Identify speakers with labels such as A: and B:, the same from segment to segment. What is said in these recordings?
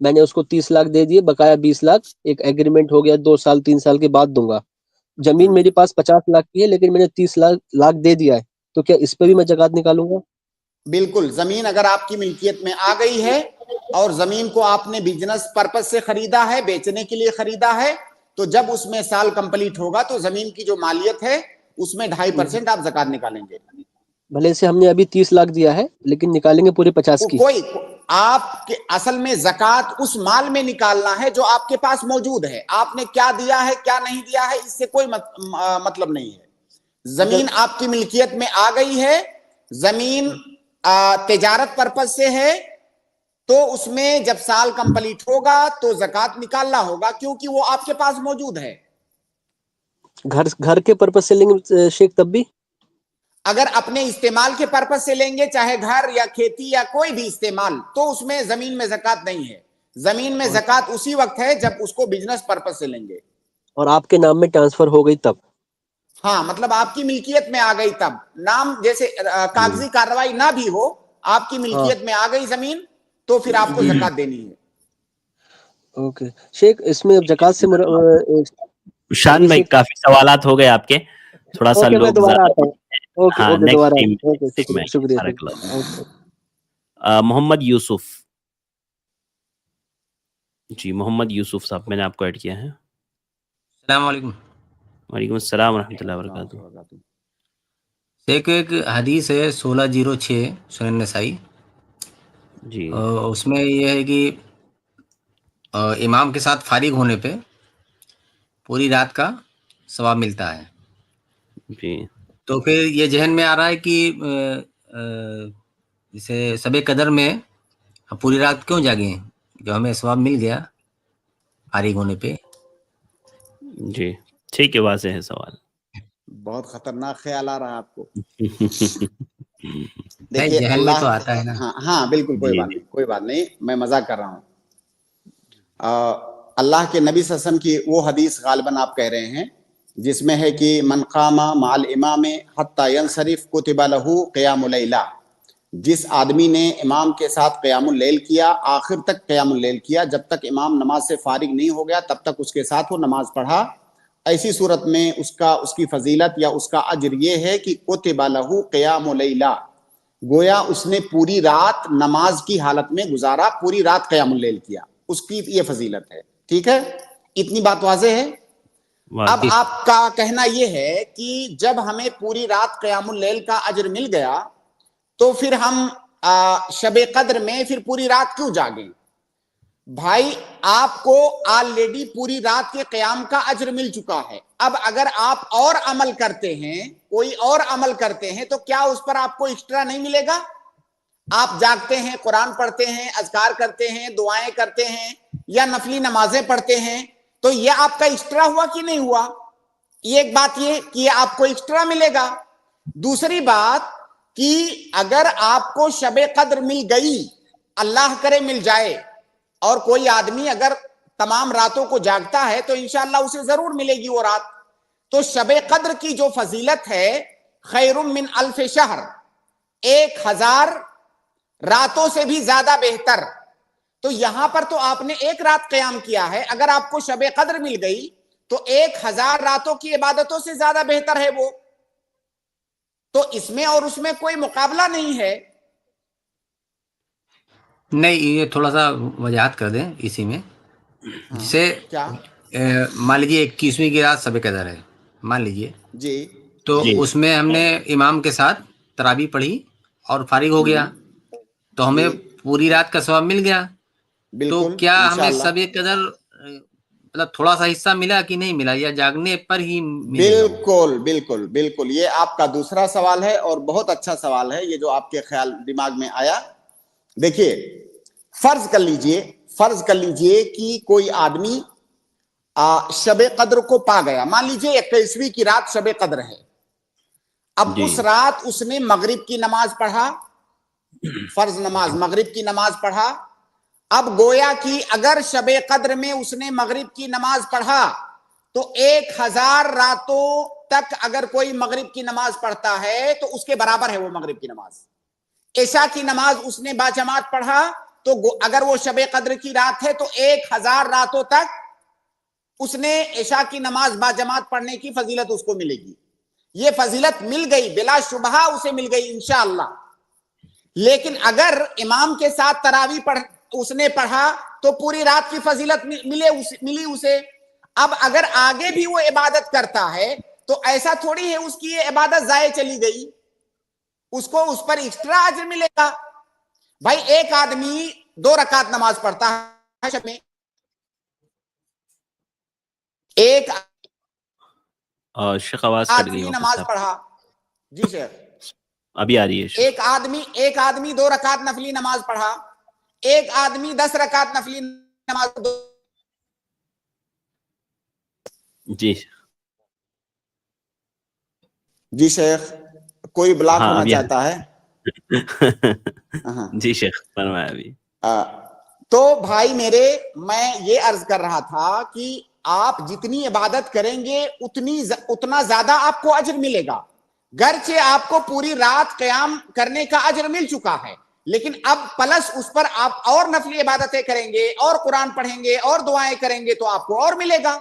A: میں نے اس کو 30 لاکھ دے دیے, بقایا 20 لاکھ, ایک ایگریمنٹ ہو گیا 2 سال 3 سال کے بعد دوں گا. زمین میرے پاس 50 لاکھ کی ہے لیکن میں نے 30 لاکھ دے دیا ہے, تو کیا اس پہ بھی میں زکوٰۃ نکالوں گا؟
B: بالکل. زمین اگر آپ کی ملکیت میں آ گئی ہے اور زمین کو آپ نے بزنس پرپز سے خریدا ہے, بیچنے کے لیے خریدا ہے, تو جب اس میں سال کمپلیٹ ہوگا تو زمین کی جو مالیت ہے اس میں 2.5% آپ زکوٰۃ نکالیں گے.
A: بھلے سے ہم نے ابھی 30 لاکھ دیا ہے لیکن نکالیں گے پورے 50 کی.
B: کوئی آپ کے اصل میں زکوٰۃ اس مال میں نکالنا ہے جو آپ کے پاس موجود ہے. آپ نے کیا دیا ہے کیا نہیں دیا ہے اس سے کوئی مطلب نہیں ہے. زمین آپ کی ملکیت میں آ گئی ہے, زمین تجارت پرپز سے ہے, تو اس میں جب سال کمپلیٹ ہوگا تو زکوٰۃ نکالنا ہوگا کیونکہ وہ آپ کے پاس موجود ہے.
A: گھر کے پرپز سے لیں گے شیخ تب بھی؟
B: اگر اپنے استعمال کے پرپز سے لیں گے, چاہے گھر یا کھیتی یا کوئی بھی استعمال, تو اس میں زمین میں زکوٰۃ نہیں ہے. زمین میں زکوٰۃ اسی وقت ہے جب اس کو بزنس پرپز سے لیں گے.
A: اور آپ کے نام میں ٹرانسفر ہو گئی تب؟
B: ہاں, مطلب آپ کی ملکیت میں آ گئی تب. نام جیسے کاغذی کارروائی نہ بھی ہو, آپ کی ملکیت میں آ گئی زمین, تو پھر آپ کو زکوٰۃ دینی ہے.
A: اوکے شیخ, اس میں زکوٰۃ سے
C: شان بھائی کافی سوالات ہو گئے آپ کے, تھوڑا سا
A: اوکے میں
C: لوگ
A: دوبارہ آتا ہوں. اوکے
C: ہاں
A: اوکے
C: نیکسٹ
A: دوبارہ
C: ٹیم.
A: اوکے شکریہ.
C: محمد یوسف. جی محمد یوسف صاحب, میں نے آپ کو ایڈ کیا ہے.
D: السلام علیکم.
C: وعلیکم السلام ورحمۃ اللہ وبرکاتہ.
D: ایک حدیث ہے 1606 سنن نسائی,
C: جی
D: اس میں یہ ہے کہ امام کے ساتھ فارغ ہونے پہ پوری رات کا ثواب ملتا ہے.
C: جی
D: تو پھر یہ ذہن میں آ رہا ہے کہ جیسے شب قدر میں پوری رات کیوں جاگیں جو ہمیں ثواب مل گیا فارغ ہونے پہ.
C: جی ٹھیک ہے, واضح ہے سوال.
B: بہت خطرناک خیال آ رہا ہے آپ کو.
D: نہیں,
B: دیکھیے
D: ذہن میں تو آتا ہے نا.
B: ہاں بالکل, کوئی بات نہیں, کوئی بات نہیں, میں مذاق کر رہا ہوں. اللہ کے نبی صلی اللہ علیہ وسلم کی وہ حدیث غالباً آپ کہہ رہے ہیں جس میں ہے کہ من قام مع الامام حتی ینصرف کتب لہ قیام اللیلہ. جس آدمی نے امام کے ساتھ قیام اللیل کیا, آخر تک قیام اللیل کیا, جب تک امام نماز سے فارغ نہیں ہو گیا تب تک اس کے ساتھ وہ نماز پڑھا, ایسی صورت میں اس کی فضیلت یا اس کا اجر یہ ہے کہ کتب لہ قیام اللیلہ, گویا اس نے پوری رات نماز کی حالت میں گزارا, پوری رات قیام اللیل کیا, اس کی یہ فضیلت ہے. ٹھیک ہے, اتنی بات واضح ہے. اب آپ کا کہنا یہ ہے کہ جب ہمیں پوری رات قیام اللیل کا اجر مل گیا تو پھر ہم شب قدر میں پھر پوری رات کیوں جاگیں؟ بھائی آپ کو آلریڈی پوری رات کے قیام کا اجر مل چکا ہے. اب اگر آپ اور عمل کرتے ہیں, کوئی اور عمل کرتے ہیں, تو کیا اس پر آپ کو ایکسٹرا نہیں ملے گا؟ آپ جاگتے ہیں, قرآن پڑھتے ہیں, اذکار کرتے ہیں, دعائیں کرتے ہیں, یا نفلی نمازیں پڑھتے ہیں, تو یہ آپ کا ایکسٹرا ہوا کہ نہیں ہوا؟ یہ ایک بات یہ کہ آپ کو ایکسٹرا ملے گا. دوسری بات کہ اگر آپ کو شب قدر مل گئی, اللہ کرے مل جائے, اور کوئی آدمی اگر تمام راتوں کو جاگتا ہے تو انشاءاللہ اسے ضرور ملے گی وہ رات. تو شب قدر کی جو فضیلت ہے خیر من الف شہر, 1000 راتوں سے بھی زیادہ بہتر. تو یہاں پر تو آپ نے ایک رات قیام کیا ہے, اگر آپ کو شب قدر مل گئی تو 1000 راتوں کی عبادتوں سے زیادہ بہتر ہے وہ. تو اس میں اور اس میں کوئی مقابلہ نہیں ہے.
D: نہیں, یہ تھوڑا سا وضاحت کر دیں اسی میں. جسے
B: کیا
D: مان لیجیے 21ویں کی رات شب قدر ہے, مان لیجیے,
B: جی
D: تو اس میں ہم نے امام کے ساتھ تراویح پڑھی اور فارغ ہو گیا, تو ہمیں پوری رات کا ثواب مل گیا. تو
B: بالکل
D: کیا ہمیں
B: انشاءاللہ
D: شب قدر مطلب تھوڑا سا حصہ ملا کہ نہیں ملا, یا جاگنے پر ہی ملے گا؟
B: بالکل بالکل بالکل, یہ آپ کا دوسرا سوال ہے اور بہت اچھا سوال ہے یہ جو آپ کے خیال دماغ میں آیا. دیکھیے فرض کر لیجئے کہ کوئی آدمی شب قدر کو پا گیا, مان لیجئے 21ویں کی رات شب قدر ہے. اب اس رات اس نے مغرب کی نماز پڑھا, فرض نماز مغرب کی نماز پڑھا. اب گویا کہ اگر شب قدر میں اس نے مغرب کی نماز پڑھا تو 1000 راتوں تک اگر کوئی مغرب کی نماز پڑھتا ہے تو اس کے برابر ہے وہ مغرب کی نماز. عشاء کی نماز اس نے باجماعت پڑھا تو اگر وہ شب قدر کی رات ہے تو 1000 راتوں تک اس نے عشاء کی نماز با جماعت پڑھنے کی فضیلت اس کو ملے گی. یہ فضیلت مل گئی بلا شبہ، اسے مل گئی انشاءاللہ. لیکن اگر امام کے ساتھ تراویح اس نے پڑھا تو پوری رات کی فضیلت ملی اسے. اب اگر آگے بھی وہ عبادت کرتا ہے تو ایسا تھوڑی ہے اس کی یہ عبادت ضائع چلی گئی، اس کو اس پر ایکسٹرا اجر ملے گا. بھائی ایک آدمی 2 رکعت نماز پڑھتا ہے شب میں، ایک
C: شیخ آواز کٹ گئی
B: آدمی نماز پڑھا. جی شیخ
C: ابھی آ رہی ہے.
B: ایک آدمی 2 رکعت نفلی نماز پڑھا، ایک آدمی 10 رکعت نفلی نماز. جی شیخ کوئی بلاک ہونا چاہتا ہے؟
C: جی شیخ فرمایا ابھی.
B: تو بھائی میرے، میں یہ عرض کر رہا تھا کہ آپ جتنی عبادت کریں گے اتنا زیادہ آپ کو اجر ملے گا. گرچہ آپ کو پوری رات قیام کرنے کا اجر مل چکا ہے، لیکن اب پلس اس پر آپ اور نفلی عبادتیں کریں گے اور قرآن پڑھیں گے اور دعائیں کریں گے تو آپ کو اور ملے گا.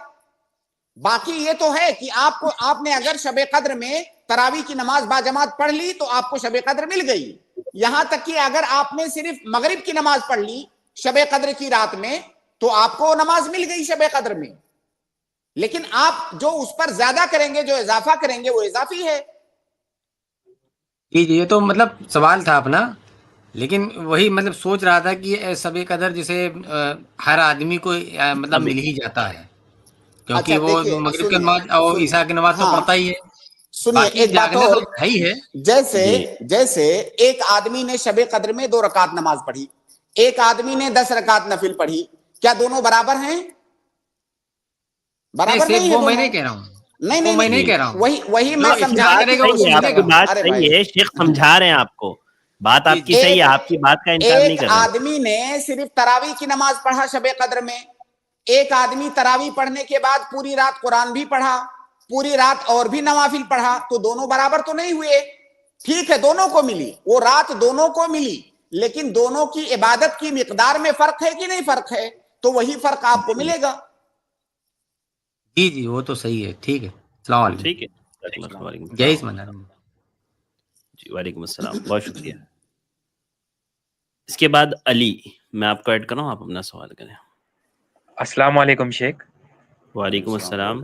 B: باقی یہ تو ہے کہ آپ نے اگر شب قدر میں تراویح کی نماز با جماعت پڑھ لی تو آپ کو شب قدر مل گئی. یہاں تک کہ اگر آپ نے صرف مغرب کی نماز پڑھ لی شب قدر کی رات میں تو آپ کو نماز مل گئی شب قدر میں. لیکن آپ جو اس پر زیادہ کریں گے، جو اضافہ کریں گے، وہ اضافی ہے.
D: جی یہ تو مطلب سوال تھا اپنا، لیکن وہی مطلب سوچ رہا تھا کہ شب قدر جسے ہر آدمی کو مطلب مل ہی جاتا ہے، کیونکہ وہ مغرب کی نماز اور عشاء کی نماز تو پڑھتا ہی ہے.
B: سنیے ایک بات اور،
D: ہی ہے
B: جیسے ایک آدمی نے شب قدر میں 2 رکعت نماز پڑھی، ایک آدمی نے 10 رکعت نفل پڑھی، کیا دونوں برابر ہیں؟ برابر نہیں ہے.
D: وہ میں نہیں کہہ رہا ہوں،
B: نہیں
D: میں نہیں کہہ رہا ہوں.
B: وہی میں سمجھانے کی کوشش کر رہا ہوں.
C: بات صحیح ہے شیخ، سمجھا رہے ہیں آپ کو، بات آپ کی صحیح ہے، آپ کی بات کا انکار نہیں کر رہے.
B: ایک آدمی نے صرف تراویح کی نماز پڑھا شب قدر میں، ایک آدمی تراویح پڑھنے کے بعد پوری رات قرآن بھی پڑھا، پوری رات اور بھی نوافل پڑھا، تو دونوں برابر تو نہیں ہوئے. ٹھیک ہے دونوں کو ملی، وہ رات دونوں کو ملی، لیکن دونوں کی عبادت کی مقدار میں فرق ہے کہ نہیں فرق ہے؟ تو وہی فرق آپ کو ملے گا.
D: جی وہ تو صحیح ہے. ٹھیک ہے، السلام علیکم.
C: ٹھیک ہے،
D: جی
C: وعلیکم السلام، بہت شکریہ. اس کے بعد علی، میں آپ کو ایڈ کروں، آپ اپنا سوال کریں.
E: السلام علیکم شیخ.
C: وعلیکم السلام.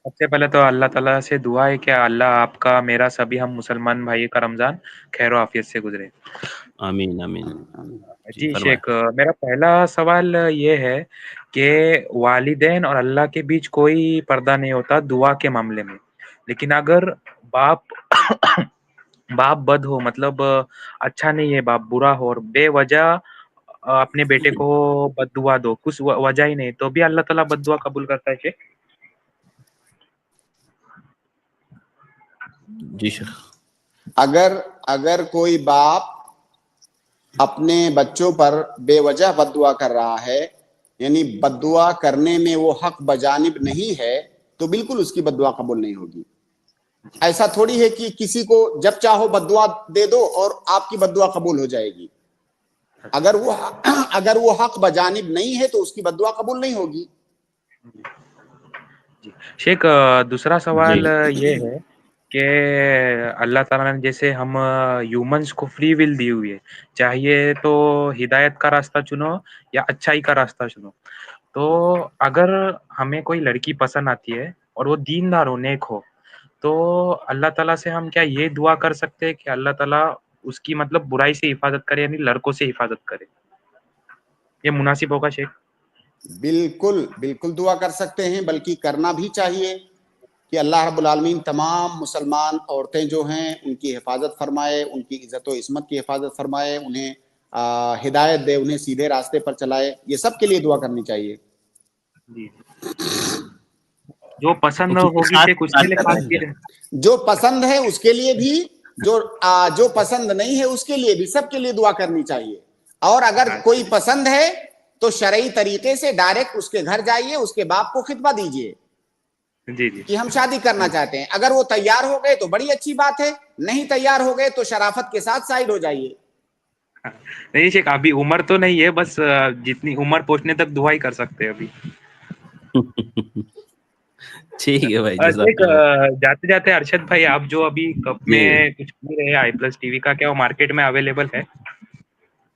E: سب سے پہلے تو اللہ تعالیٰ سے دعا ہے کہ اللہ آپ کا، میرا، سبھی ہم مسلمان بھائی کا رمضان خیر و عافیت سے گزرے.
C: آمین آمین.
E: جی شیخ، میرا پہلا سوال یہ ہے کہ والدین اور اللہ کے بیچ کوئی پردہ نہیں ہوتا دعا کے معاملے میں، لیکن اگر باپ بد ہو، مطلب اچھا نہیں ہے، باپ برا ہو اور بے وجہ اپنے بیٹے کو بد دعا دو، کچھ وجہ ہی نہیں، تو بھی اللہ تعالیٰ بد دعا قبول کرتا ہے شیخ؟
C: جی شیخ،
B: اگر کوئی باپ اپنے بچوں پر بے وجہ بد دعا کر رہا ہے، یعنی بد دعا کرنے میں وہ حق بجانب نہیں ہے، تو بالکل اس کی بد دعا قبول نہیں ہوگی. ایسا تھوڑی ہے کہ کسی کو جب چاہو بد دعا دے دو اور آپ کی بد دعا قبول ہو جائے گی. اگر وہ حق بجانب نہیں ہے تو اس کی بد دعا قبول نہیں ہوگی.
E: شیخ دوسرا سوال یہ ہے کہ اللہ تعالیٰ نے جیسے ہم ہیومنس کو فری ول دی ہوئی ہے، چاہیے تو ہدایت کا راستہ چنو یا اچھائی کا راستہ چنو، تو اگر ہمیں کوئی لڑکی پسند آتی ہے اور وہ دیندار ہو، نیک ہو، تو اللہ تعالیٰ سے ہم کیا یہ دعا کر سکتے ہیں کہ اللہ تعالیٰ اس کی مطلب برائی سے حفاظت کرے، یعنی لڑکوں سے حفاظت کرے؟ یہ مناسب ہوگا شیخ؟
B: بالکل دعا کر سکتے ہیں، بلکہ کرنا بھی چاہیے کہ اللہ رب العالمین تمام مسلمان عورتیں جو ہیں ان کی حفاظت فرمائے، ان کی عزت و عصمت کی حفاظت فرمائے، انہیں ہدایت دے، انہیں سیدھے راستے پر چلائے. یہ سب کے لیے دعا کرنی چاہیے.
E: جو پسند ہوگی شیخ اس کے لیے،
B: جو پسند ہے اس کے لیے بھی، جو پسند نہیں ہے اس کے لیے بھی، سب کے لیے دعا کرنی چاہیے. اور اگر کوئی پسند ہے تو شرعی طریقے سے ڈائریکٹ اس کے گھر جائیے، اس کے باپ کو خطبہ دیجیے کہ ہم شادی کرنا چاہتے ہیں. اگر وہ تیار ہو گئے تو بڑی اچھی بات ہے، نہیں تیار ہو گئے تو شرافت کے ساتھ سائڈ ہو جائیے.
E: نہیں شیخ ابھی عمر تو نہیں ہے, بس جتنی عمر پہنچنے تک دعا ہی کر سکتے ہیں ابھی.
C: ٹھیک ہے بھائی,
E: شیخ
C: جزاک اللہ.
E: جاتے جاتے ارشد بھائی, آپ جو ابھی کپ
C: جی
E: میں کچھ پی رہے ہیں i+ TV کا, کیا وہ مارکیٹ میں اویلیبل ہے؟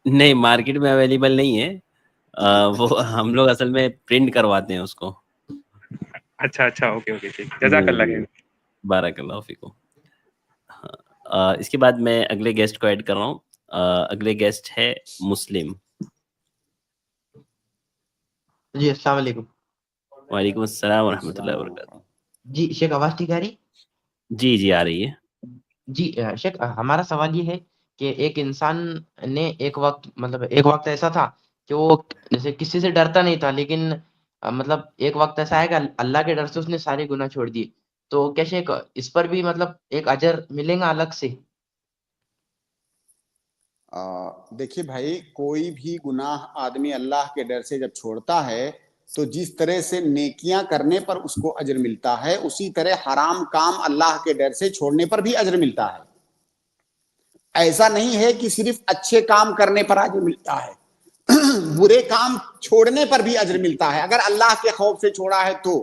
C: نہیں, مارکیٹ میں اویلیبل نہیں ہے. وہ ہم لوگ اصل میں پرنٹ کرواتے ہیں اس کو.
E: اچھا اچھا, اوکے اوکے ٹھیک,
C: جی
E: جزاک اللہ
C: جی,
E: خیر.
C: بارک اللہ فیکم. اس کے بعد میں اگلے گیسٹ کو ایڈ کر رہا ہوں. اگلے گیسٹ ہے مسلم.
F: جی السلام علیکم.
C: وعلیکم السلام ورحمۃ اللہ وبرکاتہ.
F: جی شیخ, آواز ٹھیک آ رہی؟
C: جی جی آ رہی ہے.
F: جی شیخ, ہمارا سوال یہ ہے کہ ایک انسان نے ایک وقت ایسا تھا کہ وہ جیسے کسی سے ڈرتا نہیں تھا, لیکن مطلب ایک وقت ایسا آئے گا اللہ کے ڈر سے اس نے سارے گناہ چھوڑ دیے. تو کیا شیخ اس پر بھی مطلب ایک اجر ملے گا الگ سے؟
B: دیکھیے بھائی, کوئی بھی گناہ آدمی اللہ کے ڈر سے جب چھوڑتا ہے تو جس طرح سے نیکیاں کرنے پر اس کو اجر ملتا ہے, اسی طرح حرام کام اللہ کے ڈر سے چھوڑنے پر بھی اجر ملتا ہے. ایسا نہیں ہے کہ صرف اچھے کام کرنے پر اجر ملتا ہے, برے کام چھوڑنے پر بھی اجر ملتا ہے اگر اللہ کے خوف سے چھوڑا ہے تو.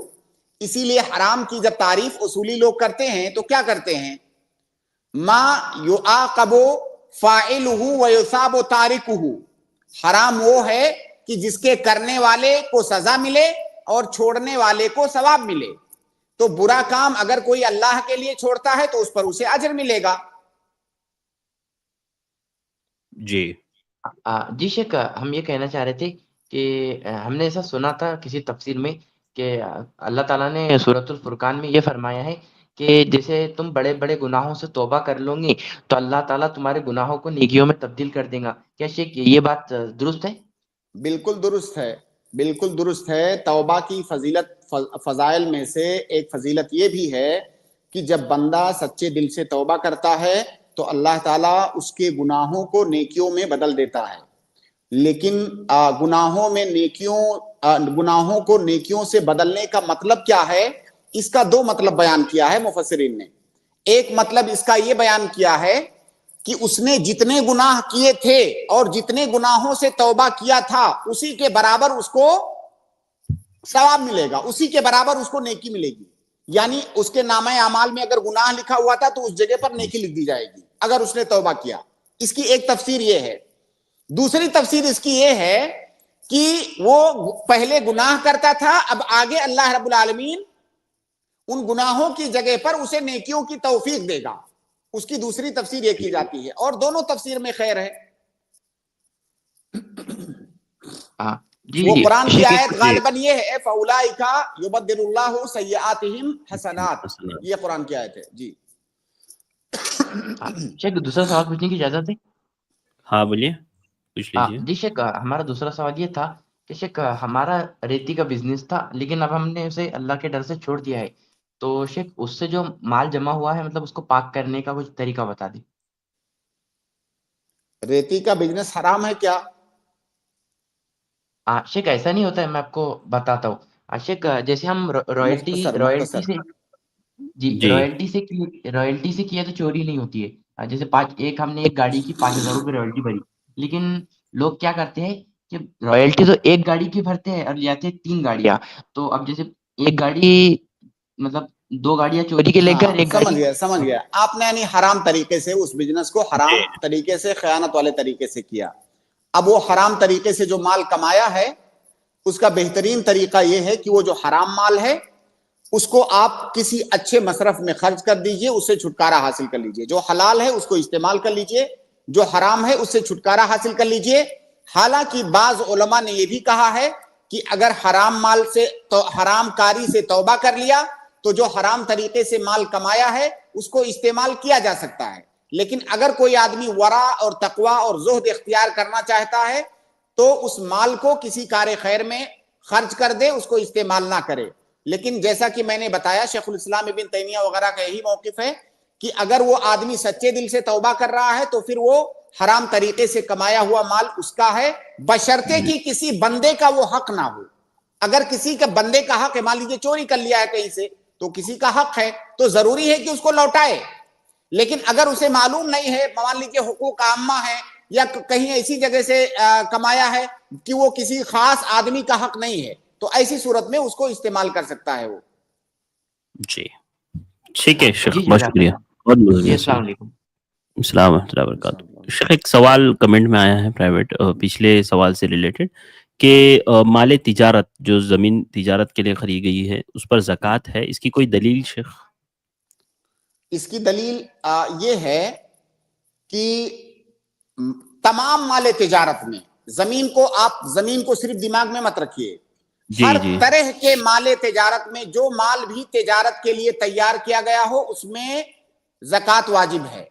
B: اسی لیے حرام کی جب تعریف اصولی لوگ کرتے ہیں تو کیا کرتے ہیں, ما یعاقب فاعلہ ویثاب تارکہ, حرام وہ ہے کہ جس کے کرنے والے کو سزا ملے اور چھوڑنے والے کو ثواب ملے. تو برا کام اگر کوئی اللہ کے لیے چھوڑتا ہے تو اس پر اسے اجر ملے گا.
C: جی
F: جی شیخ, ہم یہ کہنا چاہ رہے تھے کہ ہم نے ایسا سنا تھا کسی تفسیر میں کہ اللہ تعالیٰ نے سورۃ الفرقان میں یہ فرمایا ہے کہ جیسے تم بڑے بڑے گناہوں سے توبہ کر لو گی تو اللہ تعالیٰ تمہارے گناہوں کو نیکیوں میں تبدیل کر دے گا. کیا شیخ یہ بات درست ہے؟
B: بالکل درست ہے, بالکل درست ہے. توبہ کی فضائل میں سے ایک فضیلت یہ بھی ہے کہ جب بندہ سچے دل سے توبہ کرتا ہے تو اللہ تعالیٰ اس کے گناہوں کو نیکیوں میں بدل دیتا ہے. لیکن گناہوں کو نیکیوں سے بدلنے کا مطلب کیا ہے, اس کا دو مطلب بیان کیا ہے مفسرین نے. ایک مطلب اس کا یہ بیان کیا ہے کہ اس نے جتنے گناہ کیے تھے اور جتنے گناہوں سے توبہ کیا تھا اسی کے برابر اس کو ثواب ملے گا, اسی کے برابر اس کو نیکی ملے گی. یعنی اس کے نامہ اعمال میں اگر گناہ لکھا ہوا تھا تو اس جگہ پر نیکی لکھ دی جائے گی اگر اس نے توبہ کیا. اس کی ایک تفسیر یہ ہے. دوسری تفسیر اس کی یہ ہے کہ وہ پہلے گناہ کرتا تھا, اب آگے اللہ رب العالمین ان گناہوں کی جگہ پر اسے نیکیوں کی توفیق دے گا. اس کی دوسری تفسیر یہ کی جاتی ہے, اور دونوں تفسیر میں خیر ہے. وہ قرآن کی آیت غالباً یہ ہے فَأُولَٰئِکَ يُبَدِّلُ اللَّهُ سَیِّئَاتِہِم حسنات, یہ قرآن کی آیت ہے. جی
F: شیخ دوسرا سوال پوچھنے کی اجازت ہے؟
C: ہاں بولیے, پوچھ لیجیے.
F: جی شیخ, ہمارا دوسرا سوال یہ تھا کہ شیخ ہمارا ریتی کا بزنس تھا لیکن اب ہم نے اسے اللہ کے ڈر سے چھوڑ دیا ہے, تو شیخ اس سے جو مال جمع ہوا ہے مطلب اس کو پاک کرنے کا کچھ طریقہ بتا دیں.
B: ریتی کا بزنس حرام ہے کیا؟
F: شیخ ایسا نہیں ہوتا ہے, میں آپ کو بتاتا ہوں. شیخ جیسے ہم رائلٹی سے رائلٹی سے کیا تو چوری نہیں ہوتی ہے. جیسے ہم نے ایک گاڑی کی 5,000 روپے رائلٹی بھری, لیکن لوگ کیا کرتے ہیں کہ رائلٹی تو ایک گاڑی کی بھرتے ہیں اور لے آتے ہیں 3 گاڑیاں. تو اب جیسے ایک گاڑی مطلب 2 گاڑیاں چوری کے لے گئے, ایک گاڑی
B: سمجھ گیا آپ نے, یعنی حرام طریقے سے اس بزنس کو حرام طریقے سے خیانت والے طریقے سے کیا. اب وہ حرام طریقے سے جو مال کمایا ہے اس کا بہترین طریقہ یہ ہے کہ وہ جو حرام مال ہے اس کو آپ کسی اچھے مصرف میں خرچ کر دیجئے, اس سے چھٹکارا حاصل کر لیجئے. جو حلال ہے اس کو استعمال کر لیجئے, جو حرام ہے اس سے چھٹکارا حاصل کر لیجئے. حالانکہ بعض علماء نے یہ بھی کہا ہے کہ اگر حرام مال سے حرام کاری سے توبہ کر لیا تو جو حرام طریقے سے مال کمایا ہے اس کو استعمال کیا جا سکتا ہے. لیکن اگر کوئی آدمی ورع اور تقوی اور زہد اختیار کرنا چاہتا ہے تو اس مال کو کسی کار خیر میں خرچ کر دے, اس کو استعمال نہ کرے. لیکن جیسا کہ میں نے بتایا شیخ الاسلام ابن تیمیہ وغیرہ کا یہی موقف ہے کہ اگر وہ آدمی سچے دل سے توبہ کر رہا ہے تو پھر وہ حرام طریقے سے کمایا ہوا مال اس کا ہے, بشرطے کہ کسی بندے کا وہ حق نہ ہو. اگر کسی کا بندے کا حق ہے, مان لیجیے چوری کر لیا ہے کہیں سے تو کسی کا حق ہے تو ضروری ہے کہ اس کو لوٹائے. لیکن اگر اسے معلوم نہیں ہے, مان لیجیے حقوق عامہ ہے, یا کہیں ایسی جگہ سے کمایا ہے کہ وہ کسی خاص آدمی کا حق نہیں ہے، تو ایسی صورت میں اس کو استعمال کر سکتا ہے وہ.
C: جی ٹھیک ہے شیخ،
F: جی
C: بہت
F: جزاک
C: شکریہ.
F: اللہ.
C: بہت
F: جی السلام علیکم.
C: السلام ورحمۃ اللہ وبرکاتہ. شیخ ایک سوال کمنٹ میں آیا ہے پرائیویٹ، پچھلے سوال سے ریلیٹڈ، کہ مال تجارت جو زمین تجارت کے لیے خریدی گئی ہے اس پر زکوٰۃ ہے، اس کی کوئی دلیل شیخ؟
B: اس کی دلیل یہ ہے کہ تمام مال تجارت میں زمین کو صرف دماغ میں مت رکھیے، ہر طرح کے مال تجارت میں جو مال بھی تجارت کے لیے تیار کیا گیا ہو اس میں زکوٰۃ واجب ہے.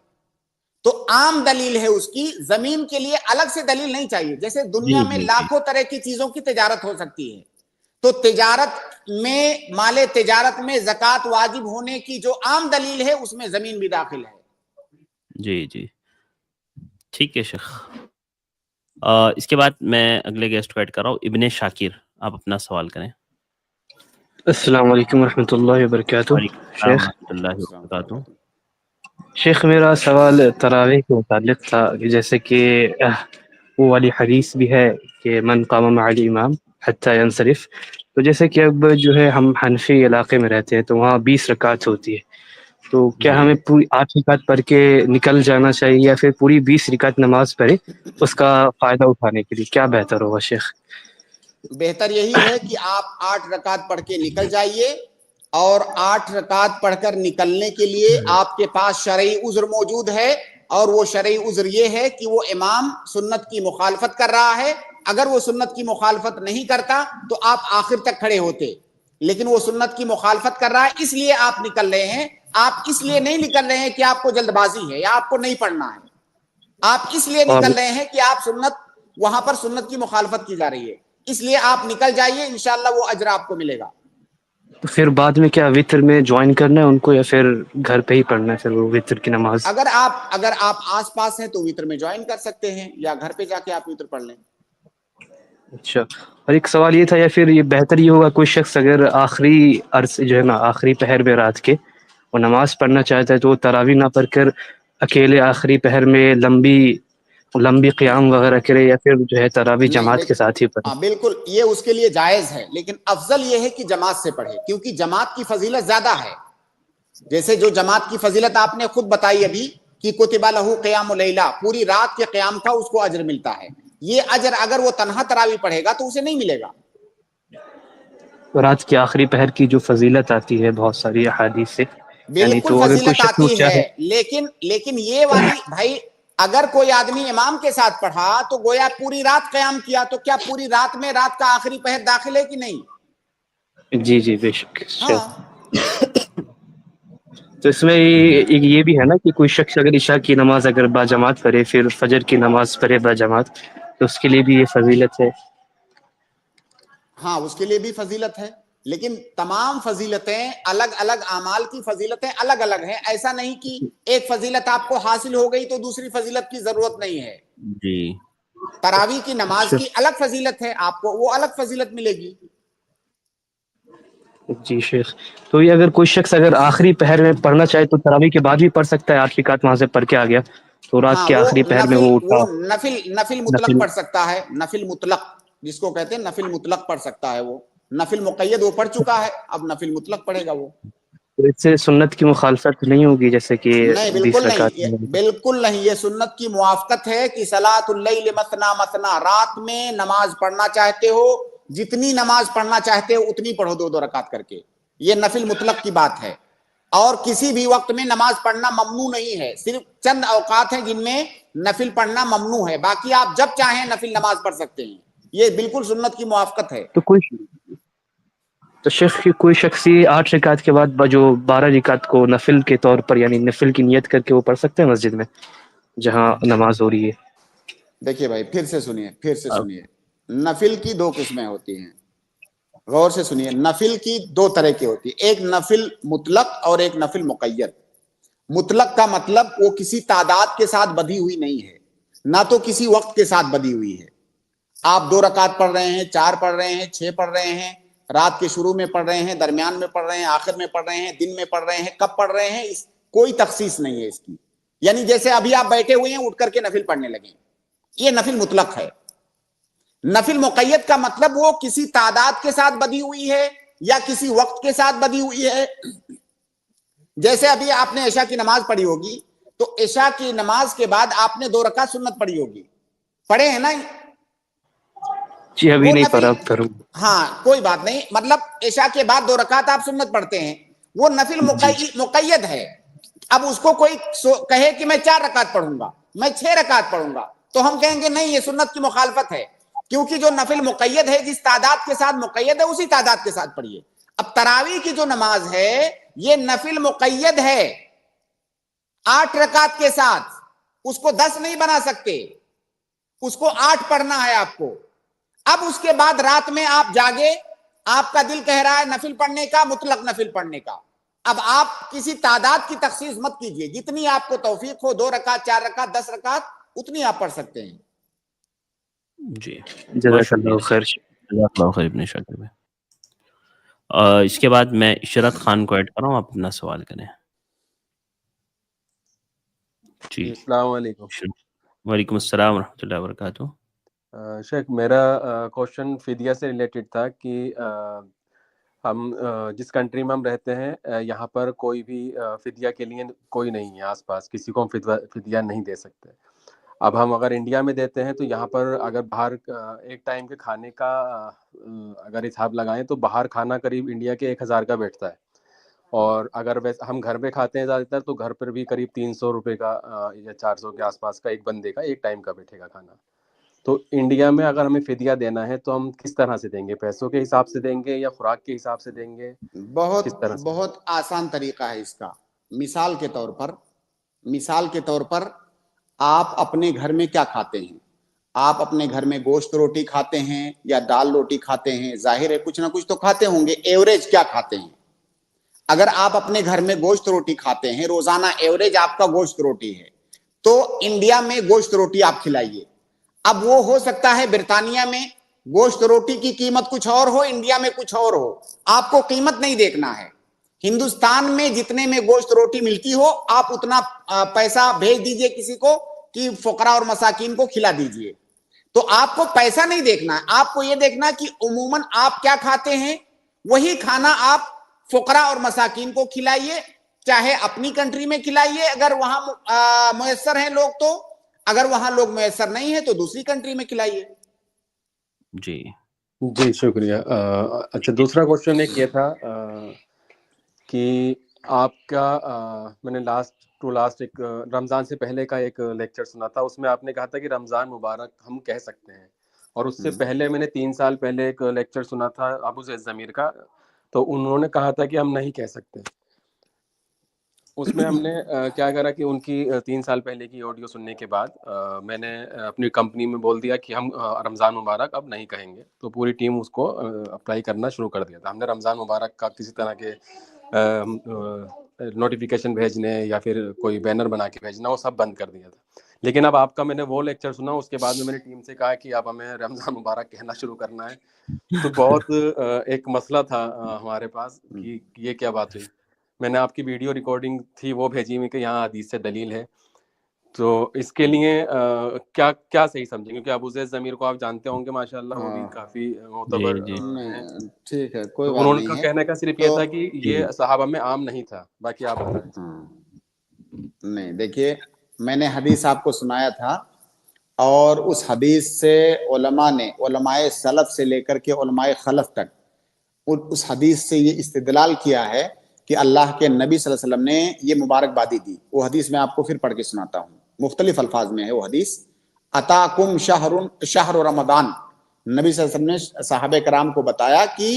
B: تو عام دلیل ہے اس کی، زمین کے لیے الگ سے دلیل نہیں چاہیے. جیسے دنیا میں لاکھوں طرح کی چیزوں کی تجارت ہو سکتی ہے، تو تجارت میں مال تجارت میں زکوٰۃ واجب ہونے کی جو عام دلیل ہے اس میں زمین بھی داخل ہے.
C: جی جی ٹھیک ہے شیخ. اس کے بعد میں اگلے گیسٹ کو ایڈ کر رہا ہوں، ابن شاکر، آپ اپنا سوال کریں.
G: السلام علیکم ورحمۃ اللہ وبرکاتہ.
C: وعلیکم السلام
G: شیخ
C: ورحمۃ اللہ وبرکاتہ.
G: شیخ میرا سوال تراویح کے متعلق تھا کہ جیسے کہ وہ والی حدیث بھی ہے کہ من قام مع الامام حتی ینصرف، تو جیسے کہ اب جو ہے ہم حنفی علاقے میں رہتے ہیں تو وہاں 20 رکعت ہوتی ہے، تو کیا ہمیں پوری 8 رکعت پڑھ کے نکل جانا چاہیے یا پھر پوری 20 رکعت نماز پڑھے اس کا فائدہ اٹھانے کے لیے کیا بہتر ہوگا شیخ؟
B: بہتر یہی ہے کہ آپ 8 رکعت پڑھ کے نکل جائیے، اور 8 رکعت پڑھ کر نکلنے کے لیے آپ کے پاس شرعی عذر موجود ہے، اور وہ شرعی عذر یہ ہے کہ وہ امام سنت کی مخالفت کر رہا ہے. اگر وہ سنت کی مخالفت نہیں کرتا تو آپ آخر تک کھڑے ہوتے، لیکن وہ سنت کی مخالفت کر رہا ہے اس لیے آپ نکل رہے ہیں. آپ اس لیے نہیں نکل رہے ہیں کہ آپ کو جلد بازی ہے یا آپ کو نہیں پڑھنا ہے، آپ اس لیے نکل رہے ہیں کہ آپ وہاں پر سنت کی مخالفت کی جا رہی ہے، اس لیے آپ نکل جائیے، انشاءاللہ وہ اجر آپ کو ملے گا.
G: تو پھر بعد میں کیا وتر میں جوائن کرنا ہے ان کو یا پھر گھر پہ ہی پڑھنا ہے پھر وہ وتر کی نماز؟
B: اگر آپ آس پاس ہیں تو وتر میں جوائن کر سکتے ہیں، یا گھر پہ جا کے آپ وتر پڑھ لیں.
G: اچھا، اور ایک سوال یہ تھا، یا پھر یہ بہتر یہ ہوگا کوئی شخص اگر آخری عرصے جو ہے نا آخری پہر میں رات کے وہ نماز پڑھنا چاہتا ہے تو وہ تراویح نہ پڑھ کر اکیلے آخری پہر میں لمبی قیام وغیرہ کرے، یا پھر جو ہے تراویح جماعت کے ساتھ ہی پڑھے؟
B: بالکل یہ اس کے لیے جائز ہے، لیکن افضل یہ ہے کہ جماعت سے پڑھے، کیونکہ جماعت کی فضیلت زیادہ ہے. جیسے جو جماعت کی فضیلت آپ نے خود بتائی ابھی کہ کتب لہ قیام اللیلہ، پوری رات کے قیام کا اس کو اجر ملتا ہے. یہ اجر اگر وہ تنہا تراویح پڑھے گا تو اسے نہیں ملے گا.
G: رات کے آخری پہر کی جو فضیلت آتی ہے بہت ساری احادیث سے، یعنی
B: بالکل
G: تو اگر کوئی
B: فضیلت
G: شخص
B: آتی
G: چاہے،
B: ہے، لیکن یہ والی بھائی اگر کوئی آدمی امام کے ساتھ پڑھا تو گویا پوری رات قیام کیا، تو کیا پوری رات میں رات کا آخری پہر داخل ہے کہ نہیں؟
G: جی جی بے شک.
B: ہاں
G: تو اس میں یہ بھی ہے نا کہ کوئی شخص اگر عشاء کی نماز اگر با جماعت پڑھے پھر فجر کی نماز پڑھے با جماعت تو اس کے لیے بھی یہ فضیلت ہے.
B: ہاں اس کے لیے بھی فضیلت ہے، لیکن تمام فضیلتیں الگ الگ اعمال کی فضیلتیں الگ الگ ہیں. ایسا نہیں کہ ایک فضیلت آپ کو حاصل ہو گئی تو دوسری فضیلت کی ضرورت نہیں ہے.
C: جی
B: تراویح کی نماز کی الگ فضیلت ہے، آپ کو وہ الگ فضیلت ملے گی.
G: جی شیخ، تو یہ اگر کوئی شخص اگر آخری پہر میں پڑھنا چاہے تو تراویح کے بعد بھی پڑھ سکتا ہے؟ 8 رکعت وہاں سے پڑھ کے آ گیا تو رات
B: ہاں
G: کے
B: وہ
G: آخری پہر میں وہ اٹھا
B: نفل مطلق پڑھ سکتا ہے. نفل مطلق جس کو کہتے ہیں نفل مطلق پڑھ سکتا ہے. وہ نفل مقید وہ پڑھ چکا ہے، اب نفل مطلق پڑھے گا وہ.
G: تو اس سے سنت کی مخالفت نہیں ہوگی جیسے کہ
B: نہیں
G: 20
B: بالکل
G: رکعت
B: نہیں، بالکل نہیں. یہ سنت کی موافقت ہے کہ صلاۃ اللیل مثنا مثنا، رات میں نماز پڑھنا چاہتے ہو جتنی نماز پڑھنا چاہتے ہو اتنی پڑھو 2 رکعت کر کے. یہ نفل مطلق کی بات ہے، اور کسی بھی وقت میں نماز پڑھنا ممنوع نہیں ہے. صرف چند اوقات ہیں جن میں نفل پڑھنا ممنوع ہے، باقی آپ جب چاہیں نفل نماز پڑھ سکتے ہیں. یہ بالکل سنت کی موافقت ہے.
G: تو شیخ کی کوئی شخص 8 رکعت کے بعد جو 12 رکعت کو نفل کے طور پر یعنی نفل کی نیت کر کے وہ پڑھ سکتے ہیں مسجد میں جہاں نماز ہو رہی ہے؟
B: دیکھیے بھائی پھر سے سنیے، نفل کی 2 قسمیں ہوتی ہیں. غور سے سنیے، نفل کی 2 طرح کی ہوتی ہے، ایک نفل مطلق اور ایک نفل مقید. مطلق کا مطلب وہ کسی تعداد کے ساتھ بدھی ہوئی نہیں ہے، نہ تو کسی وقت کے ساتھ بدھی ہوئی ہے. آپ 2 رکعت پڑھ رہے ہیں، 4 پڑھ رہے ہیں، 6 پڑھ رہے ہیں، رات کے شروع میں پڑھ رہے ہیں، درمیان میں پڑھ رہے ہیں، آخر میں پڑھ رہے ہیں، دن میں پڑھ رہے ہیں، کب پڑھ رہے ہیں، کوئی تخصیص نہیں ہے اس کی. یعنی جیسے ابھی آپ بیٹھے ہوئے ہیں اٹھ کر کے نفل پڑھنے لگے، یہ نفل مطلق ہے. نفل مقید کا مطلب وہ کسی تعداد کے ساتھ بدی ہوئی ہے یا کسی وقت کے ساتھ بدی ہوئی ہے. جیسے ابھی آپ نے عشاء کی نماز پڑھی ہوگی تو عشاء کی نماز کے بعد آپ نے 2 رکعت سنت پڑھی ہوگی, پڑھے ہیں نا؟
G: جی ابھی نہیں پڑھا, اب کروں.
B: ہاں کوئی بات نہیں, مطلب عشاء کے بعد 2 رکعت آپ سنت پڑھتے ہیں, وہ نفل مقید ہے. اب اس کو کوئی کہے کہ میں 4 رکعت پڑھوں گا, میں 6 رکعت پڑھوں گا, تو ہم کہیں گے نہیں, یہ سنت کی مخالفت ہے, کیونکہ جو نفل مقید ہے جس تعداد کے ساتھ مقید ہے اسی تعداد کے ساتھ پڑھیے. اب تراویح کی جو نماز ہے یہ نفل مقید ہے 8 رکعت کے ساتھ, اس کو 10 نہیں بنا سکتے, اس کو 8 پڑھنا ہے آپ کو. اب اس کے بعد رات میں آپ جاگے, آپ کا دل کہہ رہا ہے نفل پڑھنے کا, مطلق نفل پڑھنے کا. اب آپ کسی تعداد کی تخصیص مت کیجئے, جتنی آپ کو توفیق ہو, 2 رکعت 4 رکعت 10 رکعت اتنی آپ پڑھ سکتے ہیں.
C: جی
G: جزاک اللہ خیر.
C: جزاک اللہ خیر ابن شاکر بھائی. اس کے بعد میں عشرت خان کو ایڈ کر رہا ہوں, آپ اپنا سوال کریں. جی
H: السلام علیکم.
C: وعلیکم السلام ورحمۃ اللہ وبرکاتہ.
H: شیخ میرا کوشچن فدیہ سے ریلیٹڈ تھا کہ ہم جس کنٹری میں ہم رہتے ہیں یہاں پر کوئی بھی فدیہ کے لیے کوئی نہیں ہے آس پاس, کسی کو ہم فدیہ نہیں دے سکتے. اب ہم اگر انڈیا میں دیتے ہیں تو یہاں پر اگر باہر ایک ٹائم کے کھانے کا اگر حساب لگائیں تو باہر کھانا قریب انڈیا کے 1000 کا بیٹھتا ہے, اور اگر ویسے ہم گھر پہ کھاتے ہیں زیادہ تر تو گھر پر بھی قریب 300 روپے کا یا 400 کے آس پاس کا ایک بندے کا ایک ٹائم کا بیٹھے گا کھانا. تو انڈیا میں اگر ہمیں فدیہ دینا ہے تو ہم کس طرح سے دیں گے؟ پیسوں کے حساب سے دیں گے یا خوراک کے حساب سے دیں گے؟
B: بہت آسان طریقہ ہے اس کا. مثال کے طور پر آپ اپنے گھر میں کیا کھاتے ہیں؟ آپ اپنے گھر میں گوشت روٹی کھاتے ہیں یا دال روٹی کھاتے ہیں؟ ظاہر ہے کچھ نہ کچھ تو کھاتے ہوں گے. ایوریج کیا کھاتے ہیں؟ اگر آپ اپنے گھر میں گوشت روٹی کھاتے ہیں, روزانہ ایوریج آپ کا گوشت روٹی ہے, تو انڈیا میں گوشت روٹی آپ کھلائیے. اب وہ ہو سکتا ہے برطانیہ میں گوشت روٹی کی قیمت کچھ اور ہو, انڈیا میں کچھ اور ہو. آپ کو قیمت نہیں دیکھنا ہے. ہندوستان میں جتنے میں گوشت روٹی ملتی ہو آپ اتنا پیسہ بھیج دیجئے کسی کو کہ فقراء اور مساکین کو کھلا دیجئے. تو آپ کو پیسہ نہیں دیکھنا ہے, آپ کو یہ دیکھنا کہ عموماً آپ کیا کھاتے ہیں, وہی کھانا آپ فقراء اور مساکین کو کھلائیے. چاہے اپنی کنٹری میں کھلائیے اگر وہاں میسر ہیں لوگ, تو اگر وہاں لوگ میسر نہیں ہیں تو دوسری کنٹری میں کھلائیے.
H: جی شکریہ. اچھا دوسرا کوشچن ایک یہ تھا کہ آپ کا میں نے لاسٹ ایک رمضان سے پہلے کا ایک لیکچر سنا تھا, اس میں آپ نے کہا تھا کہ رمضان مبارک ہم کہہ سکتے ہیں, اور اس سے پہلے میں نے 3 سال پہلے ایک لیکچر سنا تھا ابو زید ضمیر کا, تو انہوں نے کہا تھا کہ ہم نہیں کہہ سکتے. اس میں ہم نے کیا کرا کہ ان کی 3 سال پہلے کی آڈیو سننے کے بعد میں نے اپنی کمپنی میں بول دیا کہ ہم رمضان مبارک اب نہیں کہیں گے, تو پوری ٹیم اس کو اپلائی کرنا شروع کر دیا تھا. ہم نے رمضان مبارک کا کسی طرح کے نوٹیفیکیشن بھیجنے یا پھر کوئی بینر بنا کے بھیجنا وہ سب بند کر دیا تھا. لیکن اب آپ کا میں نے وہ لیکچر سنا, اس کے بعد میں نے ٹیم سے کہا کہ اب ہمیں رمضان مبارک کہنا شروع کرنا ہے. تو بہت ایک مسئلہ تھا ہمارے پاس کہ یہ کیا بات ہوئی. میں نے آپ کی ویڈیو ریکارڈنگ تھی وہ بھیجی ہوئی کہ یہاں حدیث سے دلیل ہے, تو اس کے لیے کیا صحیح سمجھیں؟ کیونکہ ابو زید ضمیر کو آپ جانتے ہوں گے ماشاءاللہ, وہ بھی کافی معتبر ہیں.
B: ٹھیک ہے, کوئی بات
H: انہوں
B: نہیں
H: کا
B: ہے.
H: کہنے کا صرف یہ تھا کہ یہ صحابہ میں عام نہیں تھا. باقی آپ بتائیں.
B: نہیں دیکھیے, میں نے حدیث آپ کو سنایا تھا, اور اس حدیث سے علماء نے, علماء سلف سے لے کر کے علماء خلف تک, اس حدیث سے یہ استدلال کیا ہے کہ اللہ کے نبی صلی اللہ علیہ وسلم نے یہ مبارک بادی دی. وہ حدیث میں آپ کو پھر پڑھ کے سناتا ہوں, مختلف الفاظ میں ہے وہ حدیث. اتاکم شہر رمضان, نبی صلی اللہ علیہ وسلم نے صحابہ کرام کو بتایا کہ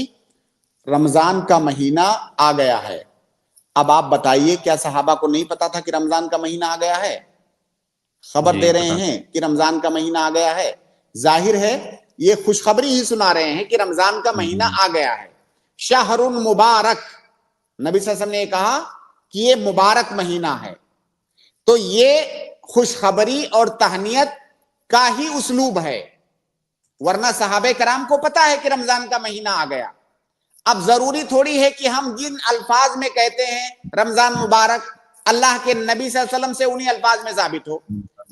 B: رمضان کا مہینہ آ گیا ہے. اب آپ بتائیے کیا صحابہ کو نہیں پتا تھا کہ رمضان کا مہینہ آ گیا ہے؟ خبر دے رہے ہیں کہ رمضان کا مہینہ آ گیا ہے. ظاہر ہے یہ خوشخبری ہی سنا رہے ہیں کہ رمضان کا مہینہ آ گیا ہے. شہر مبارک, نبی صلی اللہ علیہ وسلم نے کہا کہ یہ مبارک مہینہ ہے. تو یہ خوشخبری اور تہنیت کا ہی اسلوب ہے, ورنہ صحابہ کرام کو پتا ہے کہ رمضان کا مہینہ آ گیا. اب ضروری تھوڑی ہے کہ ہم جن الفاظ میں کہتے ہیں رمضان مبارک, اللہ کے نبی صلی اللہ علیہ وسلم سے انہی الفاظ میں ثابت ہو.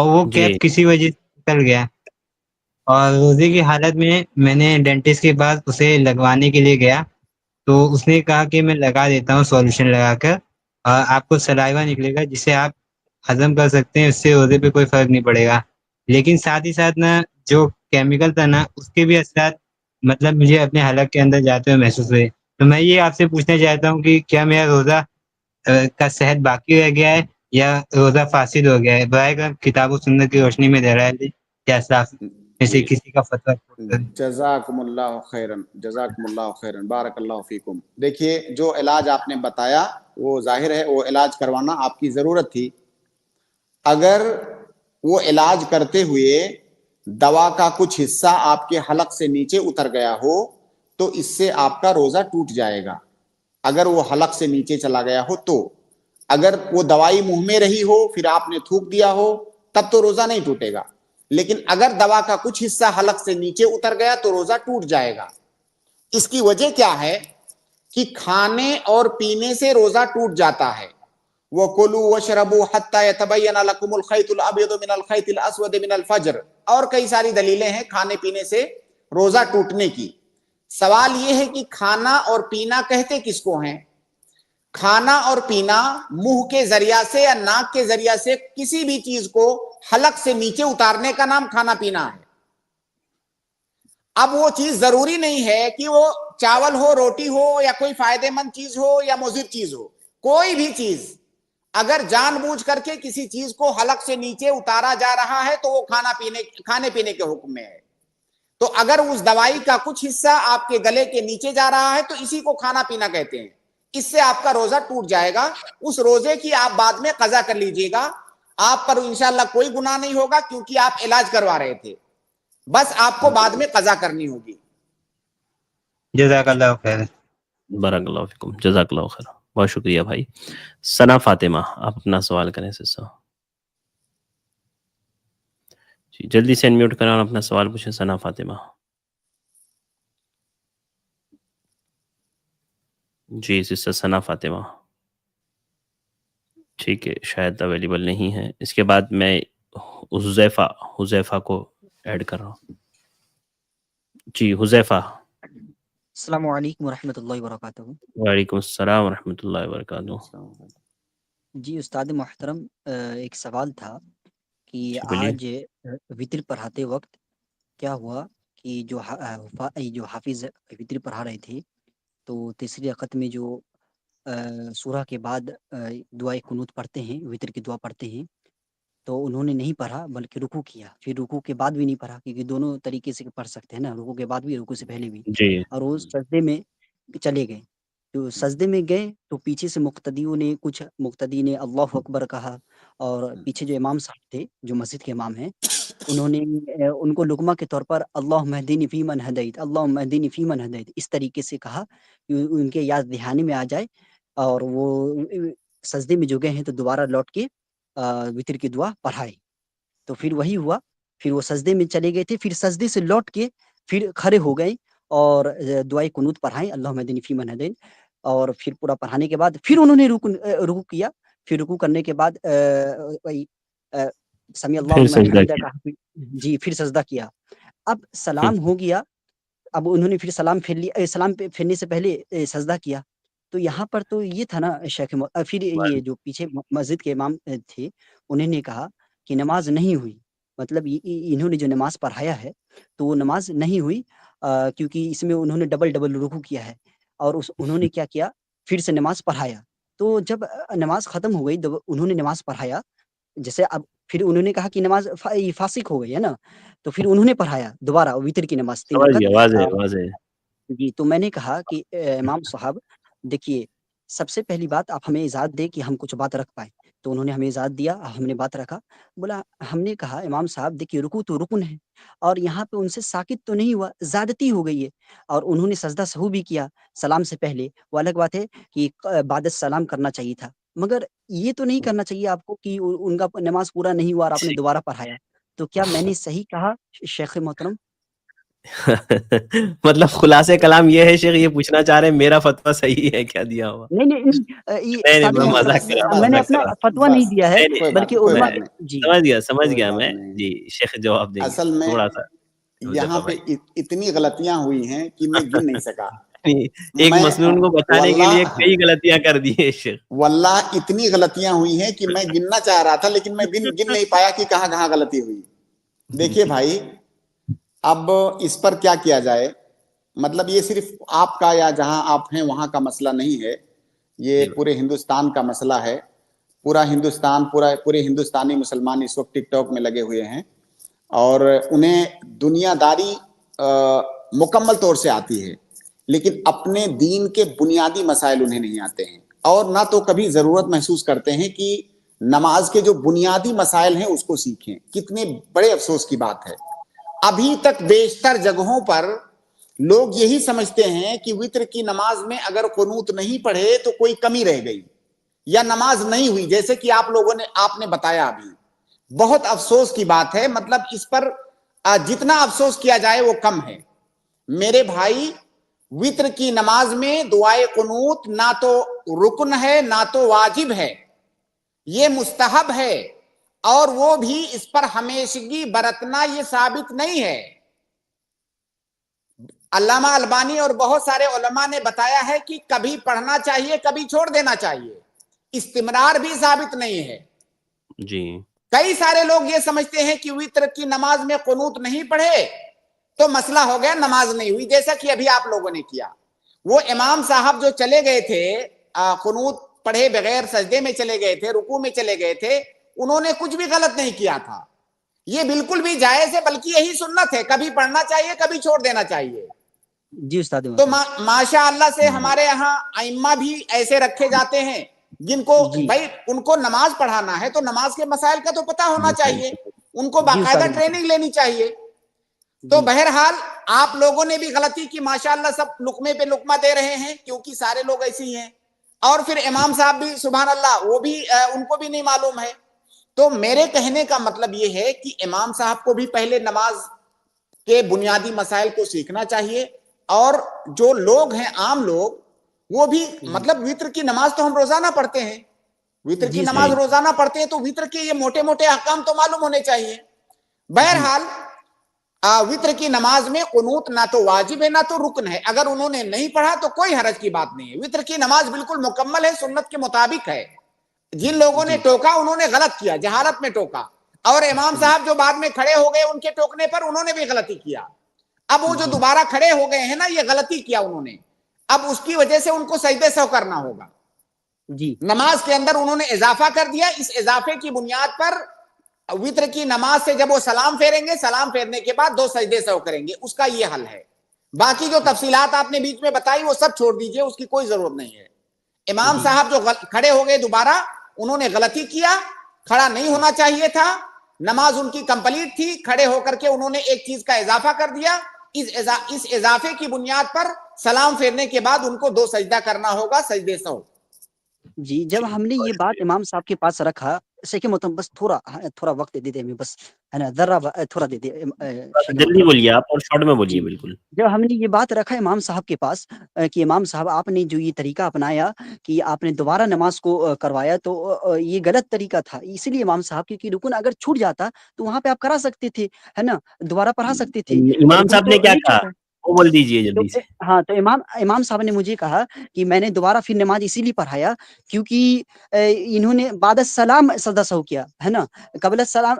I: اور وہ
C: جی
I: کیپ کسی وجہ سے نکل گیا، اور روزے کی حالت میں نے ڈینٹسٹ کے پاس اسے لگوانے کے لیے گیا، تو اس نے کہا کہ میں لگا دیتا ہوں سولوشن لگا کر، آپ کو سلائیوا نکلے گا جسے آپ ہضم کر سکتے ہیں، اس سے روزے پہ کوئی فرق نہیں پڑے گا۔ لیکن ساتھ ہی ساتھ نا جو کیمیکل تھا نا اس کے بھی اثرات مطلب مجھے اپنے حلق کے اندر جاتے ہوئے محسوس ہوئے۔ تو میں یہ آپ سے پوچھنا چاہتا ہوں کہ کیا میرا روزہ کا صحت باقی رہ گیا ہے یا روزہ فاسد ہو گیا ہے؟ برائے کرم کتاب و سنت کی روشنی میں دہرائے دیں کیا صاف میں سے کسی کا فتویٰ
B: جزاکم اللہ خیرن، جزاکم اللہ خیرن، بارک اللہ فیکم۔ دیکھیے جو علاج آپ نے بتایا وہ ظاہر ہے وہ علاج کروانا آپ کی ضرورت تھی۔ اگر وہ علاج کرتے ہوئے دوا کا کچھ حصہ آپ کے حلق سے نیچے اتر گیا ہو تو اس سے آپ کا روزہ ٹوٹ جائے گا، اگر وہ حلق سے نیچے چلا گیا ہو تو۔ اگر وہ دوائی منہ میں رہی ہو پھر آپ نے تھوک دیا ہو تب تو روزہ نہیں ٹوٹے گا، لیکن اگر دوا کا کچھ حصہ حلق سے نیچے اتر گیا تو روزہ ٹوٹ جائے گا۔ اس کی وجہ کیا ہے کہ کھانے اور پینے سے روزہ ٹوٹ جاتا ہے۔ وَكُلُوا وَاشْرَبُوا حَتَّى يَتَبَيَّنَ لَكُمُ الْخَيْطُ الْأَبْيَضُ مِنَ الْخَيْطِ الْأَسْوَدِ مِنَ الْفَجْرِ، اور کئی ساری دلیلیں ہیں کھانے پینے سے روزہ ٹوٹنے کی۔ سوال یہ ہے کہ کھانا اور پینا کہتے کس کو ہیں؟ کھانا اور پینا منہ کے ذریعہ سے یا ناک کے ذریعہ سے کسی بھی چیز کو حلق سے نیچے اتارنے کا نام کھانا پینا ہے۔ اب وہ چیز ضروری نہیں ہے کہ وہ چاول ہو، روٹی ہو، یا کوئی فائدہ مند چیز ہو یا مضر چیز ہو، کوئی بھی چیز اگر جان بوجھ کر کے کسی چیز کو حلق سے نیچے اتارا جا رہا ہے تو وہ کھانے پینے کے حکم میں ہے۔ تو اگر اس دوائی کا کچھ حصہ آپ کے گلے کے نیچے جا رہا ہے تو اسی کو کھانا پینا کہتے ہیں، اس سے آپ کا روزہ ٹوٹ جائے گا۔ اس روزے کی آپ بعد میں قضا کر لیجئے گا، آپ پر انشاءاللہ کوئی گناہ نہیں ہوگا کیونکہ آپ علاج کروا رہے تھے، بس آپ کو بعد میں قضا کرنی ہوگی۔
I: جزاک اللہ خیر۔
C: بارک اللہ فیکم، جزاک اللہ خیر، بہت شکریہ بھائی۔ ثنا فاطمہ آپ اپنا سوال کریں سسا جی، جلدی سے انمیوٹ کریں اور اپنا سوال پوچھیں ثنا فاطمہ۔ جی سسٹر ثنا فاطمہ، ٹھیک ہے، شاید اویلیبل نہیں ہے۔ اس کے بعد میں حذیفہ کو ایڈ کر رہا ہوں۔ جی حذیفہ۔
J: السلام علیکم ورحمۃ اللہ وبرکاتہ۔
C: وعلیکم السلام ورحمۃ اللہ وبرکاتہ۔
J: جی استاد محترم، ایک سوال تھا کہ
C: جی بولیے۔
J: آج وطر پڑھاتے وقت کیا ہوا کہ جو حافظ وطر پڑھا رہے تھے تو تیسری رکعت میں جو سورہ کے بعد دعائے قنوت پڑھتے ہیں، وطر کی دعا پڑھتے ہیں، تو انہوں نے نہیں پڑھا بلکہ رکوع کیا، پھر رکوع کے بعد بھی نہیں پڑھا، کیونکہ دونوں طریقے سے پڑھ سکتے ہیں نا، رکوع کے بعد بھی رکوع سے پہلے بھی،
C: جی
J: اور وہ سجدے میں چلے گئے۔ تو سجدے میں گئے تو پیچھے سے مقتدی نے اللہ اکبر کہا، اور پیچھے جو امام صاحب تھے جو مسجد کے امام ہیں انہوں نے ان کو لقمہ کے طور پر اللہم اہدنی فیمن ہدیت، اللہم اہدنی فیمن ہدیت اس طریقے سے کہا کہ ان کے یاد دہانی میں آ جائے، اور وہ سجدے میں جو گئے ہیں تو دوبارہ لوٹ کے وطر کی دعا پڑھائے۔ تو پھر وہی ہوا، پھر وہ سجدے میں چلے گئے تھے، پھر سجدے سے لوٹ کے پھر کھڑے ہو گئے اور دعائے قنوت پڑھائیں، اللہم اہدنی فیمن ہدیت، اور پھر پورا پڑھانے کے بعد پھر انہوں نے رکوع کیا، پھر رکوع کرنے کے بعد سمیع اللہ
C: پھر
J: لمن
C: سجدہ
J: حمدہ
C: کیا۔
J: کہا، جی پھر سجدہ کیا۔ اب سلام ہو گیا، اب انہوں نے پھر سلام پھیر لیا، سلام پھیرنے سے پہلے سجدہ کیا۔ تو یہاں پر تو یہ تھا نا شیخ، پھر یہ جو پیچھے مسجد کے امام تھے انہوں نے کہا کہ نماز نہیں ہوئی، مطلب انہوں نے جو نماز پڑھایا ہے تو وہ نماز نہیں ہوئی، کیونکہ اس میں انہوں نے ڈبل رکوع کیا ہے، اور انہوں نے کیا کیا، پھر سے نماز پڑھایا۔ تو جب نماز ختم ہو گئی انہوں نے نماز پڑھایا، جیسے اب پھر انہوں نے کہا کہ نماز فاسق ہو گئی ہے نا، تو پھر انہوں نے پڑھایا دوبارہ وطر کی نماز 3
C: سمجھ
J: رکعت۔
C: گیا، واضح واضح۔
J: جی تو میں نے کہا کہ امام صاحب دیکھیے، سب سے پہلی بات آپ ہمیں اجازت دیں کہ ہم کچھ بات رکھ پائیں، تو انہوں نے ہمیں اجازت دیا، ہم نے بات رکھا۔ بولا ہم نے کہا امام صاحب دیکھیے رکوع تو رکن ہے، اور یہاں پہ ان سے ساکت تو نہیں ہوا، زیادتی ہو گئی ہے، اور انہوں نے سجدہ سہو بھی کیا سلام سے پہلے، وہ الگ بات ہے کہ بعد السلام کرنا چاہیے تھا، مگر یہ تو نہیں کرنا چاہیے آپ کو کہ ان کا نماز پورا نہیں ہوا اور آپ نے دوبارہ پڑھایا۔ تو کیا میں نے صحیح کہا شیخ محترم؟
C: مطلب خلاصے کلام یہ ہے شیخ، یہ پوچھنا چاہ رہے ہیں میرا فتویٰ صحیح ہے کیا دیا ہوا؟
J: نہیں نہیں نہیں،
C: نہیں
J: استاد
C: میں
B: نہیں
C: مذاق کر رہا ہوں،
J: میں نے
C: مذاق کر
J: اپنا
C: رہا
J: فتویٰ نہیں
B: بس
J: دیا ہے،
C: نہیں
B: کوئی
J: بلکہ
B: بات کوئی
J: علماء
B: بات نہیں
J: جی
C: سمجھ
B: کوئی
C: گیا
B: بات
C: میں
B: نہیں.
C: جی. شیخ جواب دیں گے
B: اصل میں
C: تھوڑا سا
B: یہاں پہ اتنی غلطیاں ہوئی ہیں کہ میں گن نہیں سکا.
C: ایک
B: میں
C: مسنون کو بچانے کے لیے کئی غلطیاں کر دی ہے شیخ.
B: واللہ اتنی غلطیاں ہوئی ہیں کہ میں گننا چاہ رہا تھا لیکن میں گن نہیں پایا کہ کہاں کہاں غلطی ہوئی. دیکھیے بھائی اب اس پر کیا کیا جائے، مطلب یہ صرف آپ کا یا جہاں آپ ہیں وہاں کا مسئلہ نہیں ہے، یہ پورے ہندوستان کا مسئلہ ہے. پورا ہندوستان پورے ہندوستانی مسلمان اس وقت ٹک ٹاک میں لگے ہوئے ہیں اور انہیں دنیا داری مکمل طور سے آتی ہے لیکن اپنے دین کے بنیادی مسائل انہیں نہیں آتے ہیں اور نہ تو کبھی ضرورت محسوس کرتے ہیں کہ نماز کے جو بنیادی مسائل ہیں اس کو سیکھیں. کتنے بڑے افسوس کی بات ہے، ابھی تک بیشتر جگہوں پر لوگ یہی سمجھتے ہیں کہ وتر کی نماز میں اگر قنوت نہیں پڑھے تو کوئی کمی رہ گئی یا نماز نہیں ہوئی، جیسے کہ آپ نے بتایا ابھی. بہت افسوس کی بات ہے، مطلب اس پر جتنا افسوس کیا جائے وہ کم ہے. میرے بھائی وتر کی نماز میں دعائے قنوت نہ تو رکن ہے نہ تو واجب ہے، یہ مستحب ہے اور وہ بھی اس پر ہمیشگی برتنا یہ ثابت نہیں ہے. علامہ البانی اور بہت سارے علماء نے بتایا ہے کہ کبھی پڑھنا چاہیے کبھی چھوڑ دینا چاہیے، استمرار بھی ثابت نہیں ہے.
C: جی
B: کئی سارے لوگ یہ سمجھتے ہیں کہ وتر کی نماز میں قنوت نہیں پڑھے تو مسئلہ ہو گیا، نماز نہیں ہوئی. جیسا کہ ابھی آپ لوگوں نے کیا، وہ امام صاحب جو چلے گئے تھے قنوت پڑھے بغیر سجدے میں چلے گئے تھے، رکوع میں چلے گئے تھے، انہوں نے کچھ بھی غلط نہیں کیا تھا. یہ بالکل بھی جائز ہے، بلکہ یہی سنت ہے، کبھی پڑھنا چاہیے کبھی چھوڑ دینا چاہیے.
J: جی استاد
B: تو ماشاء اللہ سے ہمارے یہاں ائمہ بھی ایسے رکھے جاتے ہیں جن کو
J: جی
B: بھائی ان کو نماز پڑھانا ہے تو نماز کے مسائل کا تو پتہ ہونا چاہیے، ان کو
J: جی استاد
B: باقاعدہ ٹریننگ لینی چاہیے. تو بہرحال آپ لوگوں نے بھی غلطی کی، ماشاءاللہ سب لقمے پہ لقمہ دے رہے ہیں کیونکہ سارے لوگ ایسے ہی ہیں. اور پھر امام صاحب بھی سبحان اللہ وہ بھی ان کو بھی نہیں معلوم ہے. تو میرے کہنے کا مطلب یہ ہے کہ امام صاحب کو بھی پہلے نماز کے بنیادی مسائل کو سیکھنا چاہیے اور جو لوگ ہیں عام لوگ وہ بھی مطلب وتر کی نماز تو ہم روزانہ پڑھتے ہیں، وتر کی نماز روزانہ پڑھتے ہیں تو وتر کے یہ موٹے موٹے احکام تو معلوم ہونے چاہیے. بہرحال وتر کی نماز میں قنوت نہ تو واجب ہے نہ تو رکن ہے، اگر انہوں نے نہیں پڑھا تو کوئی حرج کی بات نہیں ہے. وتر کی نماز بالکل مکمل ہے، سنت کے مطابق ہے. جن لوگوں نے ٹوکا انہوں نے غلط کیا، جہالت میں ٹوکا، اور امام صاحب جو بعد میں کھڑے ہو گئے ان کے ٹوکنے پر انہوں نے بھی غلطی کیا. اب وہ جو دوبارہ کھڑے ہو گئے ہیں نا، یہ غلطی کیا انہوں نے، اب اس کی وجہ سے ان کو سجدے سہو کرنا ہوگا.
J: جی
B: نماز کے اندر انہوں نے اضافہ کر دیا، اس اضافے کی بنیاد پر وتر کی نماز سے جب وہ سلام پھیریں گے، سلام پھیرنے کے بعد 2 سجدے سہو کریں گے، اس کا یہ حل ہے. باقی جو تفصیلات آپ نے بیچ میں بتائی وہ سب چھوڑ دیجئے، اس کی کوئی ضرورت نہیں ہے. امام صاحب جو کھڑے ہو گئے دوبارہ انہوں نے غلطی کیا، کھڑا نہیں ہونا چاہیے تھا، نماز ان کی کمپلیٹ تھی، کھڑے ہو کر کے انہوں نے ایک چیز کا اضافہ کر دیا. اس اضافے کی بنیاد پر سلام پھیرنے کے بعد ان کو 2 سجدہ کرنا ہوگا، سجدے سہو.
J: جی جب ہم نے یہ بات امام صاحب کے پاس رکھا، شیخ محترم بس تھوڑا وقت دے دے، بس ہے نا ذرا تھوڑا دے دے شیخ
C: جلدی
J: محترم.
C: بولیے آپ اور شارٹ میں بولیے
J: جی
C: بالکل.
J: جب ہم نے یہ بات رکھا امام صاحب کے پاس کہ امام صاحب آپ نے جو یہ طریقہ اپنایا کہ آپ نے دوبارہ نماز کو کروایا تو یہ غلط طریقہ تھا، اس لیے امام صاحب کیونکہ رکن اگر چھوٹ جاتا تو وہاں پہ آپ کرا سکتے تھے، ہے نا، دوبارہ پڑھا سکتے تھے.
C: امام
J: رکن
C: صاحب
J: تو
C: نے کیا
J: نہیں
C: کہا
J: چھوٹا.
C: وہ بول دیجئے
J: تو
C: جلدی سے.
J: ہاں تو امام صاحب نے مجھے کہا کہ میں نے دوبارہ پھر نماز اسی لیے پڑھایا کیونکہ انہوں نے بعد السلام سجدہ سہو کیا، ہے نا، قبل السلام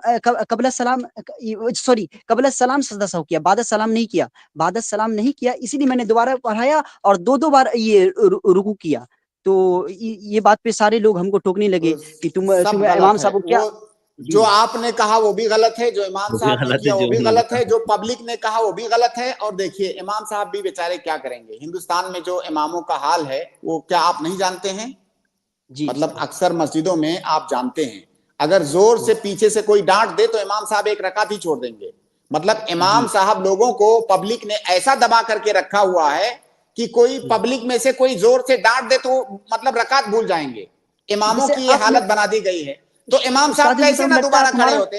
J: سجدہ سہو کیا، بعد السلام نہیں کیا، بعد السلام نہیں کیا، اسی لیے میں نے دوبارہ پڑھایا اور 2 بار یہ رکوع کیا. تو یہ بات پہ سارے لوگ ہم کو ٹوکنے لگے کہ تم
B: سب
J: امام
B: غلط ہے.
J: صاحب کو کیا.
B: وہ جو آپ نے کہا وہ بھی غلط ہے، جو امام
C: وہ بھی
B: صاحب نے
C: غلط ہے
B: کیا وہ
C: جو
B: بھی
C: انہوں نے
B: غلط ہے،
C: کہا.
B: جو پبلک نے کہا وہ بھی غلط ہے. اور دیکھیے امام صاحب بھی بیچارے کیا کریں گے، ہندوستان میں جو اماموں کا حال ہے وہ کیا آپ نہیں جانتے ہیں؟
J: جی
B: مطلب اکثر مسجدوں میں آپ جانتے ہیں اگر زور سے پیچھے سے کوئی ڈانٹ دے تو امام صاحب ایک رکعت ہی چھوڑ دیں گے. مطلب امام صاحب لوگوں کو پبلک نے ایسا دبا کر کے رکھا ہوا ہے کہ کوئی پبلک میں سے کوئی زور سے ڈانٹ دے تو مطلب رکعت بھول جائیں گے. اماموں
J: جیسے
B: کی یہ
J: آپ
B: حالت بنا دی گئی ہے، تو امام صاحب
J: استاد
B: کیسے
J: محترم
B: نہ
J: لگتا ہے
B: دوبارہ کھڑے
J: تمہارا
B: ہوتے؟